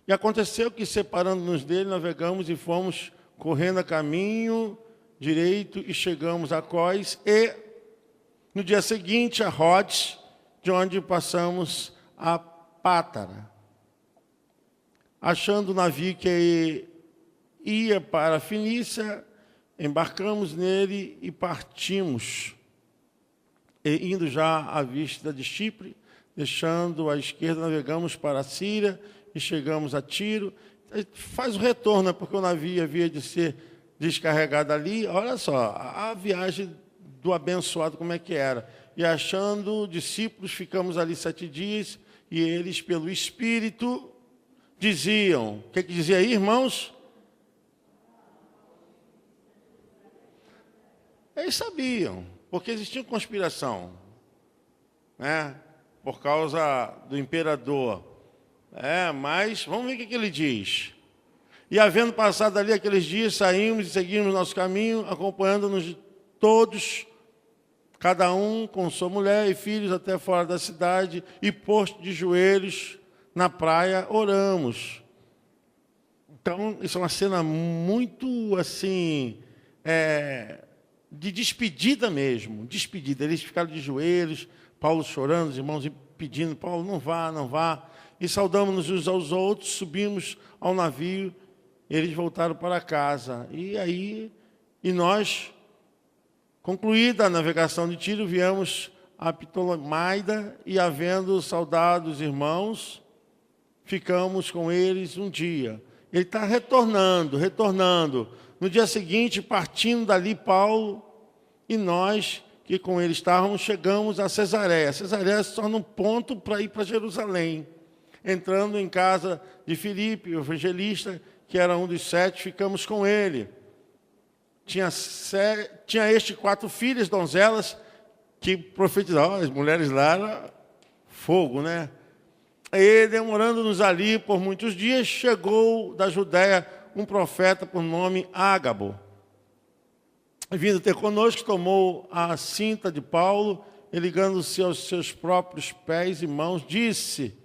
E aconteceu que, separando-nos dele, navegamos e fomos correndo a caminho direito e chegamos a Cós, e no dia seguinte a Rhodes, de onde passamos a Pátara. Achando o navio que ia para a Fenícia, embarcamos nele e partimos, e indo já à vista de Chipre, deixando à esquerda, navegamos para a Síria e chegamos a Tiro. Faz o retorno, porque o navio havia de ser descarregado ali. Olha só, a viagem do abençoado, como é que era. E achando discípulos, ficamos ali 7 dias, e eles, pelo Espírito, diziam. O que dizia aí, irmãos? Eles sabiam, porque existia conspiração, né? Por causa do imperador. Mas vamos ver o que ele diz. E havendo passado ali aqueles dias, saímos e seguimos nosso caminho, acompanhando-nos todos, cada um com sua mulher e filhos, até fora da cidade, e posto de joelhos na praia, oramos. Então, isso é uma cena muito, assim, de despedida mesmo, despedida. Eles ficaram de joelhos, Paulo chorando, os irmãos pedindo, Paulo, não vá, não vá. E saudamos-nos uns aos outros, subimos ao navio, eles voltaram para casa. E nós, concluída a navegação de Tiro, viemos a Ptolemaida, e havendo saudado os irmãos, ficamos com eles um dia. Ele está retornando No dia seguinte, partindo dali, Paulo e nós, que com ele estávamos, chegamos a Cesareia. Cesareia se torna um ponto para ir para Jerusalém. Entrando em casa de Filipe, o evangelista, que era um dos 7, ficamos com ele. Tinha este 4 filhas, donzelas, que profetizavam, as mulheres lá era fogo, né? E, demorando-nos ali por muitos dias, chegou da Judéia um profeta por nome Ágabo. Vindo ter conosco, tomou a cinta de Paulo e, ligando-se aos seus próprios pés e mãos, disse: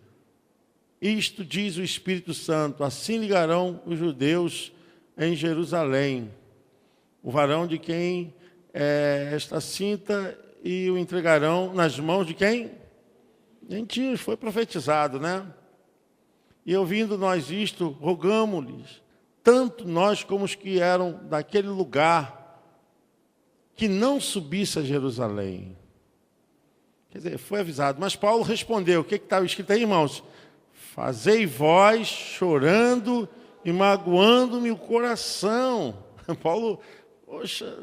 isto diz o Espírito Santo, assim ligarão os judeus em Jerusalém, o varão de quem é esta cinta, e o entregarão nas mãos de quem? Gentios, foi profetizado, né? E ouvindo nós isto, rogamo-lhes, tanto nós como os que eram daquele lugar, que não subisse a Jerusalém. Quer dizer, foi avisado. Mas Paulo respondeu, o que estava escrito aí, irmãos? Fazei vós chorando e magoando-me o coração. Paulo, poxa,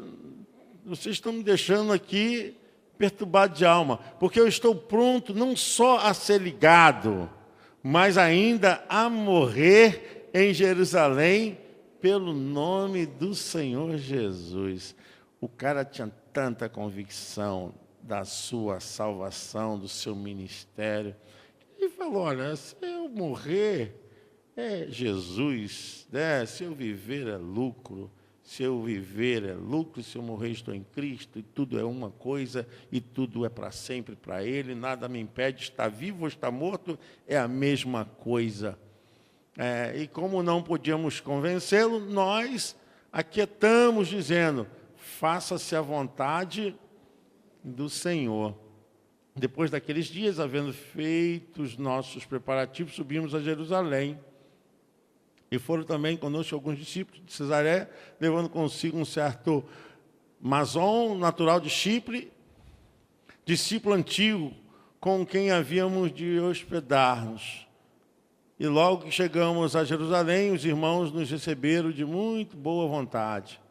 vocês estão me deixando aqui perturbado de alma, porque eu estou pronto não só a ser ligado, mas ainda a morrer em Jerusalém pelo nome do Senhor Jesus. O cara tinha tanta convicção da sua salvação, do seu ministério. Ele falou, olha, se eu morrer é Jesus, né? Se eu viver é lucro. Se eu viver é lucro, se eu morrer estou em Cristo, e tudo é uma coisa, e tudo é para sempre para Ele, nada me impede de estar vivo ou estar morto, é a mesma coisa. E como não podíamos convencê-lo, nós aquietamos dizendo, faça-se a vontade do Senhor. Depois daqueles dias, havendo feito os nossos preparativos, subimos a Jerusalém. E foram também conosco alguns discípulos de Cesareia, levando consigo um certo Mnason, natural de Chipre, discípulo antigo, com quem havíamos de hospedar-nos. E logo que chegamos a Jerusalém, os irmãos nos receberam de muito boa vontade.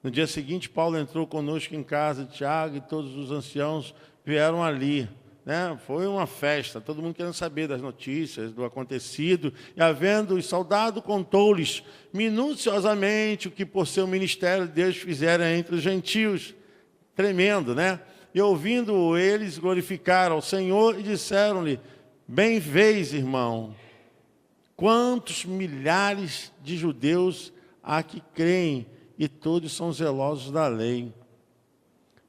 No dia seguinte, Paulo entrou conosco em casa de Tiago e todos os anciãos vieram ali. Foi uma festa, todo mundo querendo saber das notícias, do acontecido. E havendo os soldados, contou-lhes minuciosamente o que por seu ministério Deus fizera entre os gentios. Tremendo, né? E ouvindo eles, glorificaram ao Senhor e disseram-lhe, bem vês, irmão, quantos milhares de judeus há que creem, e todos são zelosos da lei.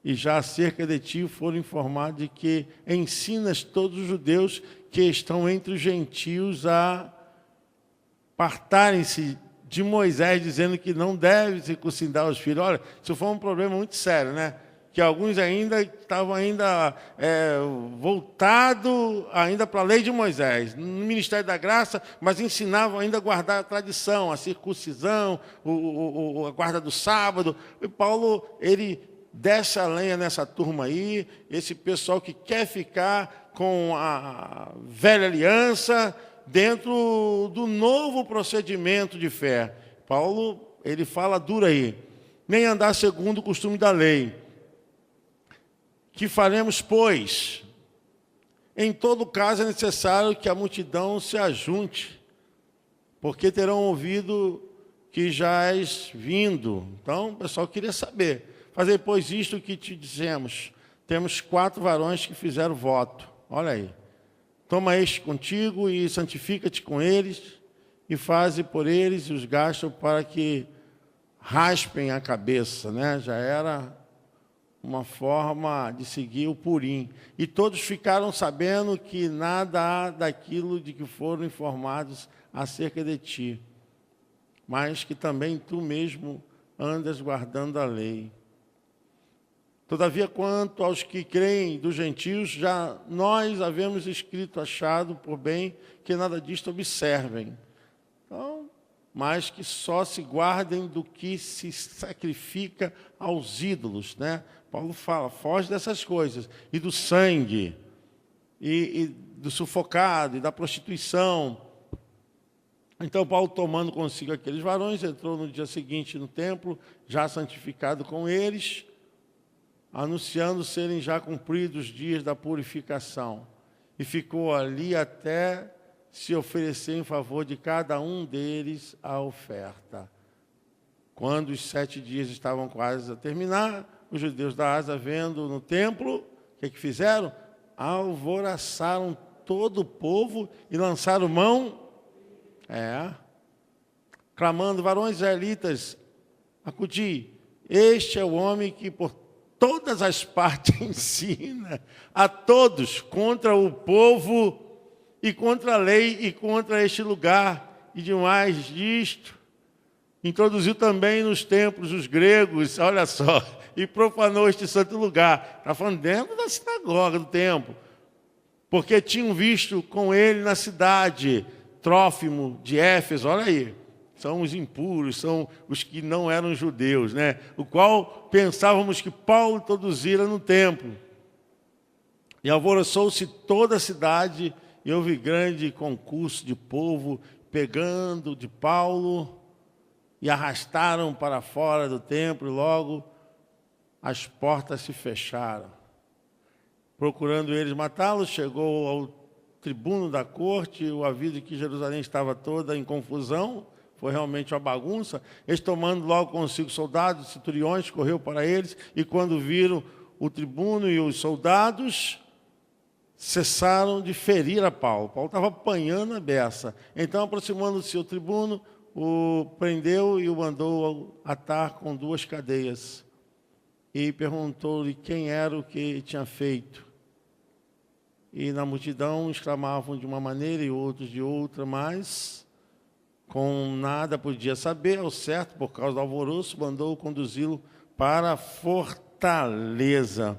E já acerca de ti foram informados de que ensinas todos os judeus que estão entre os gentios a apartarem-se de Moisés, dizendo que não deve circuncidar os filhos. Olha, isso foi um problema muito sério, né? Que alguns ainda estavam voltados ainda para a lei de Moisés, no ministério da graça, mas ensinavam ainda a guardar a tradição, a circuncisão, a guarda do sábado. E Paulo, ele desce a lenha nessa turma aí, esse pessoal que quer ficar com a velha aliança dentro do novo procedimento de fé. Paulo, ele fala duro aí, nem andar segundo o costume da lei. Que faremos, pois? Em todo caso é necessário que a multidão se ajunte, porque terão ouvido que já és vindo. Então, o pessoal queria saber. Fazer, pois, isto que te dissemos. Temos 4 varões que fizeram voto. Olha aí. Toma este contigo e santifica-te com eles, e faze por eles e os gastos para que raspem a cabeça, né? Já era uma forma de seguir o Purim. E todos ficaram sabendo que nada há daquilo de que foram informados acerca de ti, mas que também tu mesmo andas guardando a lei. Todavia, quanto aos que creem dos gentios, já nós havemos escrito, achado por bem que nada disto observem. Então, mas que só se guardem do que se sacrifica aos ídolos, né? Paulo fala, foge dessas coisas, e do sangue, e do sufocado, e da prostituição. Então Paulo, tomando consigo aqueles varões, entrou no dia seguinte no templo, já santificado com eles, anunciando serem já cumpridos os dias da purificação. E ficou ali até se oferecer em favor de cada um deles a oferta. Quando os 7 dias estavam quase a terminar, os judeus da Ásia, vendo no templo, o que fizeram? Alvoroçaram todo o povo e lançaram mão, clamando: varões israelitas, acudi, este é o homem que por todas as partes ensina a todos contra o povo e contra a lei e contra este lugar. E demais disto, introduziu também nos templos os gregos, olha só, e profanou este santo lugar. Está falando dentro da sinagoga do templo, porque tinham visto com ele na cidade Trófimo de Éfeso, olha aí, são os impuros, são os que não eram judeus, né? O qual pensávamos que Paulo introduzira no templo. E alvoroçou-se toda a cidade, e houve grande concurso de povo, pegando de Paulo, e arrastaram para fora do templo, e logo as portas se fecharam. Procurando eles matá-lo, chegou ao tribuno da corte o aviso de que Jerusalém estava toda em confusão. Foi realmente uma bagunça. Eles, tomando logo consigo soldados, centuriões, correu para eles, e quando viram o tribuno e os soldados, cessaram de ferir a Paulo. Paulo estava apanhando a beça. Então, aproximando-se o tribuno, o prendeu e o mandou atar com 2 cadeias. E perguntou-lhe quem era o que tinha feito. E na multidão exclamavam de uma maneira e outros de outra, mas com nada podia saber ao certo, por causa do alvoroço, mandou conduzi-lo para a fortaleza.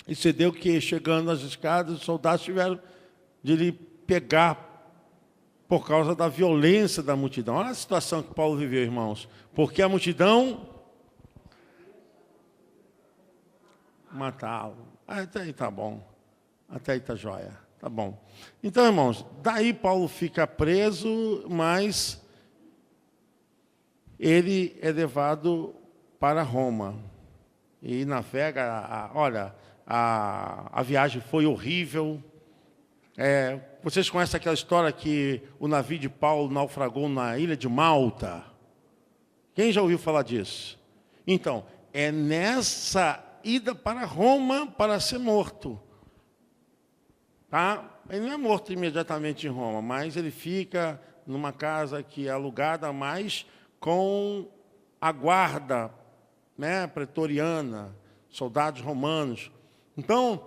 E sucedeu que, chegando às escadas, os soldados tiveram de lhe pegar por causa da violência da multidão. Olha a situação que Paulo viveu, irmãos. Porque a multidão matá-lo. Até aí tá bom. Até aí tá jóia. Tá bom. Então, irmãos, daí Paulo fica preso, mas ele é levado para Roma. E navega, olha, a viagem foi horrível. Vocês conhecem aquela história que o navio de Paulo naufragou na ilha de Malta? Quem já ouviu falar disso? Então, é nessa ida para Roma para ser morto. Tá? Ele não é morto imediatamente em Roma, mas ele fica numa casa que é alugada, mas com a guarda, né, pretoriana, soldados romanos. Então,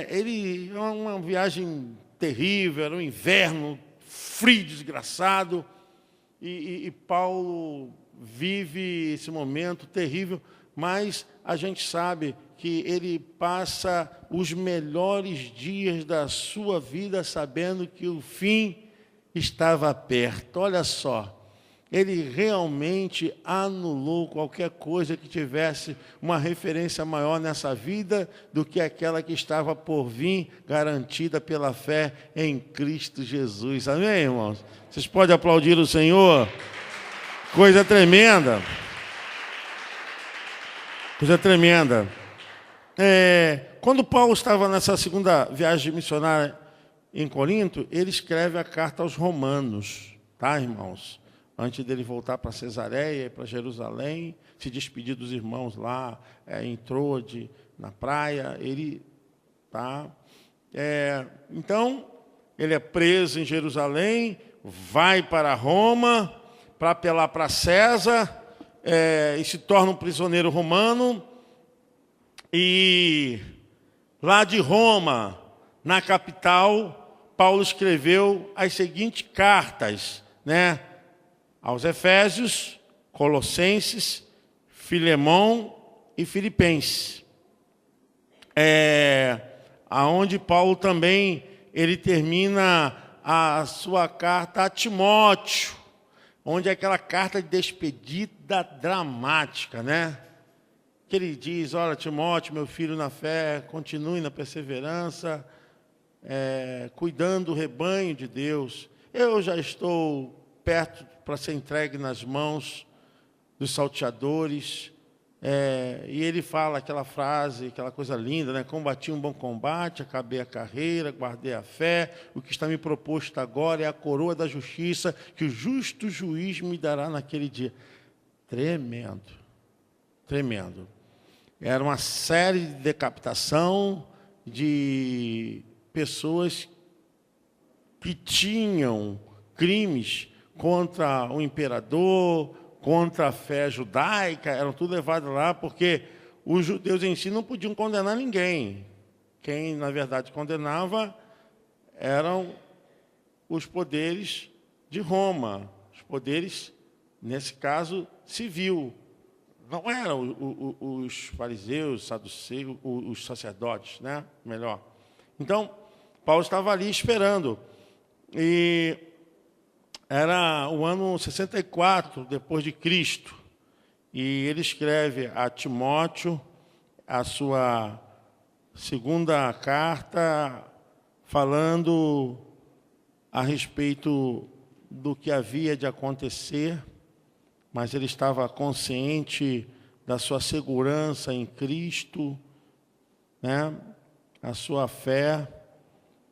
ele é uma viagem terrível, era um inverno frio, desgraçado, e Paulo vive esse momento terrível, mas a gente sabe que ele passa os melhores dias da sua vida sabendo que o fim estava perto. Olha só, ele realmente anulou qualquer coisa que tivesse uma referência maior nessa vida do que aquela que estava por vir, garantida pela fé em Cristo Jesus. Amém, irmãos? Vocês podem aplaudir o Senhor? Coisa tremenda. Coisa tremenda. Quando Paulo estava nessa segunda viagem missionária em Corinto, ele escreve a carta aos Romanos, tá, irmãos? Antes dele voltar para Cesareia, para Jerusalém, se despedir dos irmãos lá em Troade, na praia, ele tá. Então, ele é preso em Jerusalém, vai para Roma para apelar para César, e se torna um prisioneiro romano. E lá de Roma, na capital, Paulo escreveu as seguintes cartas, né? Aos Efésios, Colossenses, Filemão e Filipenses. Aonde Paulo também ele termina a sua carta a Timóteo, onde é aquela carta de despedida dramática, né? Que ele diz: olha, Timóteo, meu filho na fé, continue na perseverança, cuidando do rebanho de Deus, eu já estou perto para ser entregue nas mãos dos salteadores. E ele fala aquela frase, aquela coisa linda, né? Combati um bom combate, acabei a carreira, guardei a fé. O que está me proposto agora é a coroa da justiça, que o justo juiz me dará naquele dia. Tremendo, tremendo. Era uma série de decapitação de pessoas que tinham crimes contra o imperador, contra a fé judaica, eram tudo levados lá, porque os judeus em si não podiam condenar ninguém. Quem, na verdade, condenava eram os poderes de Roma, os poderes, nesse caso, civil. Não eram os fariseus, saduceus, os sacerdotes, né? Melhor. Então, Paulo estava ali esperando. E era o ano 64 depois de Cristo. E ele escreve a Timóteo a sua segunda carta, falando a respeito do que havia de acontecer, mas ele estava consciente da sua segurança em Cristo, né? A sua fé.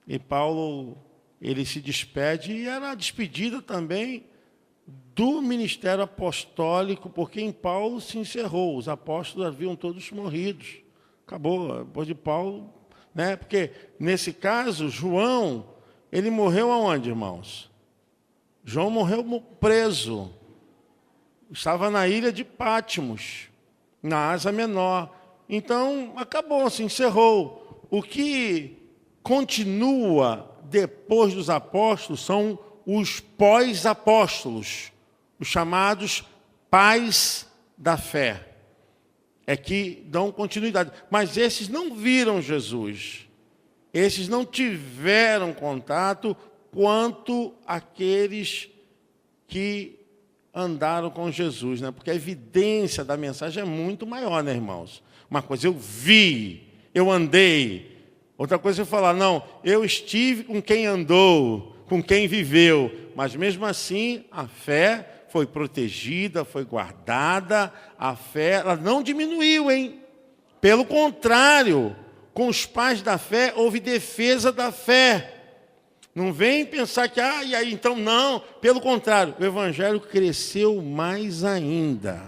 E Paulo, ele se despede, e era a despedida também do ministério apostólico, porque em Paulo se encerrou, os apóstolos haviam todos morridos. Acabou, depois de Paulo, né? Porque, nesse caso, João, ele morreu aonde, irmãos? João morreu preso. Estava na ilha de Pátimos, na Ásia Menor. Então, acabou, se encerrou. O que continua depois dos apóstolos são os pós-apóstolos, os chamados pais da fé. É que dão continuidade. Mas esses não viram Jesus. Esses não tiveram contato quanto aqueles que andaram com Jesus, né? Porque a evidência da mensagem é muito maior, né, irmãos? Uma coisa eu vi, eu andei. Outra coisa é falar, não, eu estive com quem andou, com quem viveu. Mas mesmo assim, a fé foi protegida, foi guardada. A fé, ela não diminuiu, hein? Pelo contrário, com os pais da fé, houve defesa da fé. Não vem pensar que, e aí, então, não. Pelo contrário, o evangelho cresceu mais ainda.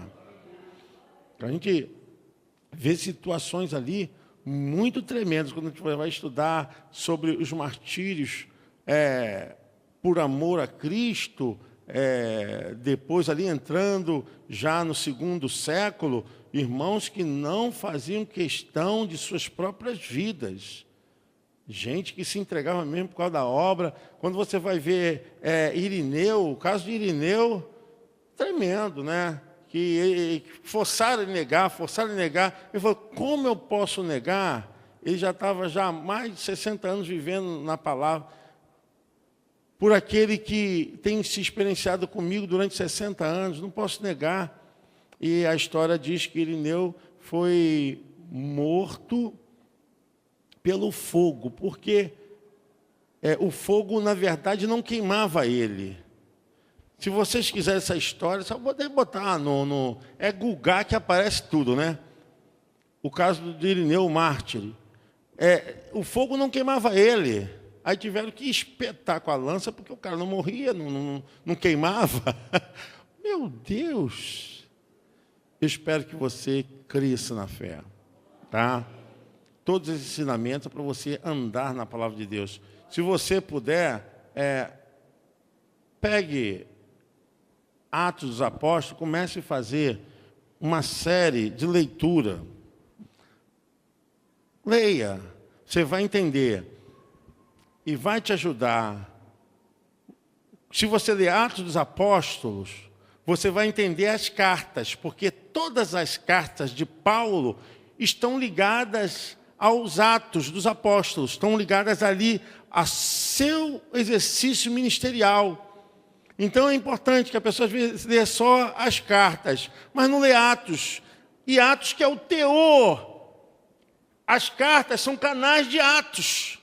A gente vê situações ali muito tremendas, quando a gente vai estudar sobre os martírios por amor a Cristo, depois ali entrando já no 2º século, irmãos que não faziam questão de suas próprias vidas. Gente que se entregava mesmo por causa da obra. Quando você vai ver Irineu, o caso de Irineu, tremendo, né? Que forçaram ele negar. Ele falou, como eu posso negar? Ele já estava já há mais de 60 anos vivendo na palavra. Por aquele que tem se experienciado comigo durante 60 anos, não posso negar. E a história diz que Irineu foi morto pelo fogo, porque o fogo, na verdade, não queimava ele. Se vocês quiserem essa história, só poder botar é Google que aparece tudo, né? O caso de Irineu, o mártir. O fogo não queimava ele. Aí tiveram que espetar com a lança, porque o cara não morria, não queimava. Meu Deus! Eu espero que você cresça na fé, tá? Todos esses ensinamentos para você andar na palavra de Deus. Se você puder, pegue Atos dos Apóstolos, comece a fazer uma série de leitura. Leia, você vai entender e vai te ajudar. Se você ler Atos dos Apóstolos, você vai entender as cartas, porque todas as cartas de Paulo estão ligadas aos Atos dos Apóstolos, estão ligadas ali a seu exercício ministerial. Então é importante que a pessoa às vezes lê só as cartas, mas não lê Atos. E Atos que é o teor. As cartas são canais de Atos.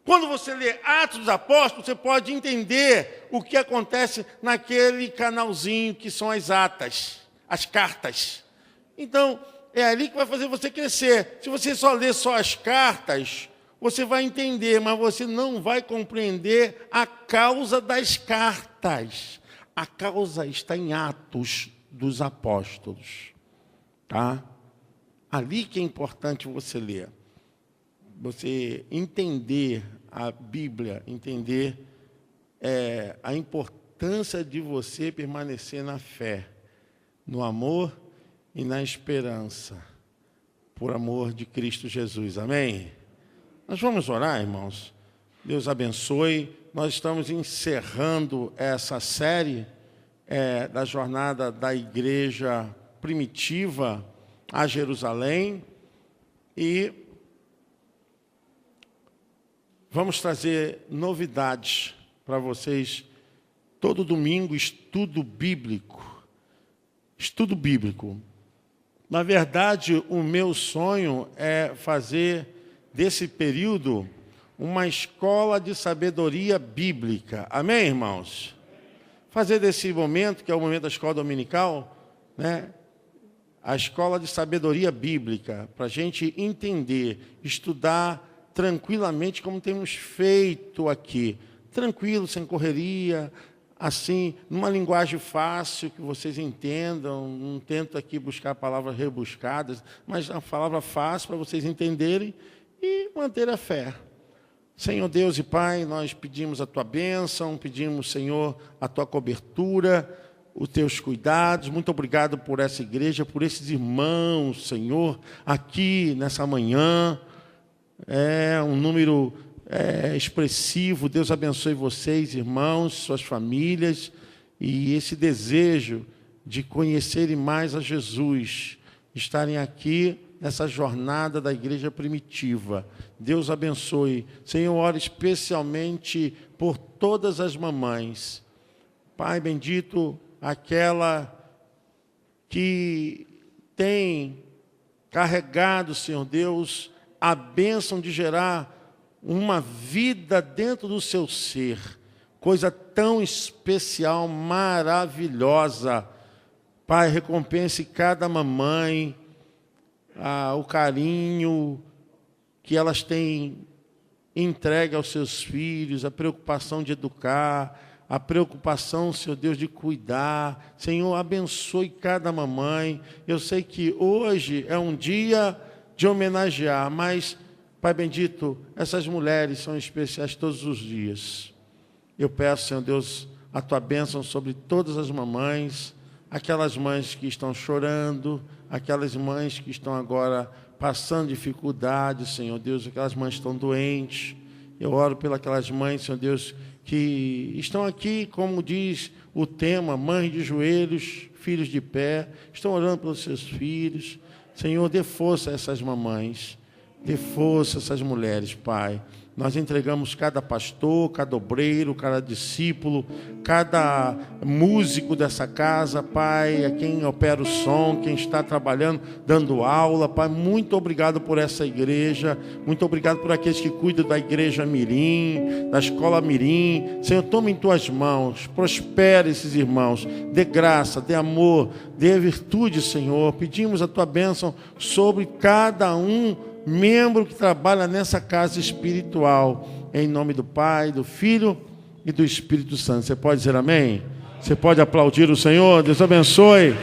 Quando você lê Atos dos Apóstolos, você pode entender o que acontece naquele canalzinho que são as atas, as cartas. Então, é ali que vai fazer você crescer. Se você só ler só as cartas, você vai entender, mas você não vai compreender a causa das cartas. A causa está em Atos dos Apóstolos. Tá? Ali que é importante você ler. Você entender a Bíblia, entender a importância de você permanecer na fé, no amor e na esperança, por amor de Cristo Jesus. Amém? Nós vamos orar, irmãos. Deus abençoe. Nós estamos encerrando essa série da jornada da igreja primitiva a Jerusalém e vamos trazer novidades para vocês. Todo domingo, estudo bíblico. Estudo bíblico. Na verdade, o meu sonho é fazer desse período uma escola de sabedoria bíblica. Amém, irmãos? Fazer desse momento, que é o momento da escola dominical, né? A escola de sabedoria bíblica, para a gente entender, estudar tranquilamente, como temos feito aqui. Tranquilo, sem correria, assim, numa linguagem fácil, que vocês entendam. Não tento aqui buscar palavras rebuscadas, mas uma palavra fácil para vocês entenderem e manter a fé. Senhor Deus e Pai, nós pedimos a Tua bênção, pedimos, Senhor, a Tua cobertura, os Teus cuidados. Muito obrigado por essa igreja, por esses irmãos, Senhor, aqui nessa manhã. É um número expressivo. Deus abençoe vocês, irmãos, suas famílias, e esse desejo de conhecerem mais a Jesus, estarem aqui nessa jornada da igreja primitiva. Deus abençoe. Senhor, oro especialmente por todas as mamães. Pai bendito, aquela que tem carregado, Senhor Deus, a bênção de gerar uma vida dentro do seu ser, coisa tão especial, maravilhosa. Pai, recompense cada mamãe, o carinho que elas têm entregue aos seus filhos, a preocupação de educar, a preocupação, Senhor Deus, de cuidar. Senhor, abençoe cada mamãe. Eu sei que hoje é um dia de homenagear, mas, Pai bendito, essas mulheres são especiais todos os dias. Eu peço, Senhor Deus, a Tua bênção sobre todas as mamães, aquelas mães que estão chorando, aquelas mães que estão agora passando dificuldades, Senhor Deus, aquelas mães que estão doentes. Eu oro pelas mães, Senhor Deus, que estão aqui, como diz o tema, mães de joelhos, filhos de pé, estão orando pelos seus filhos. Senhor, dê força a essas mamães, dê força a essas mulheres, Pai. Nós entregamos cada pastor, cada obreiro, cada discípulo, cada músico dessa casa, Pai, a quem opera o som, quem está trabalhando, dando aula, Pai. Muito obrigado por essa igreja, muito obrigado por aqueles que cuidam da igreja Mirim, da escola Mirim. Senhor, toma em Tuas mãos, prospere esses irmãos, dê graça, dê amor, dê virtude, Senhor. Pedimos a Tua bênção sobre cada membro que trabalha nessa casa espiritual, em nome do Pai, do Filho e do Espírito Santo. Você pode dizer amém? Você pode aplaudir o Senhor? Deus abençoe.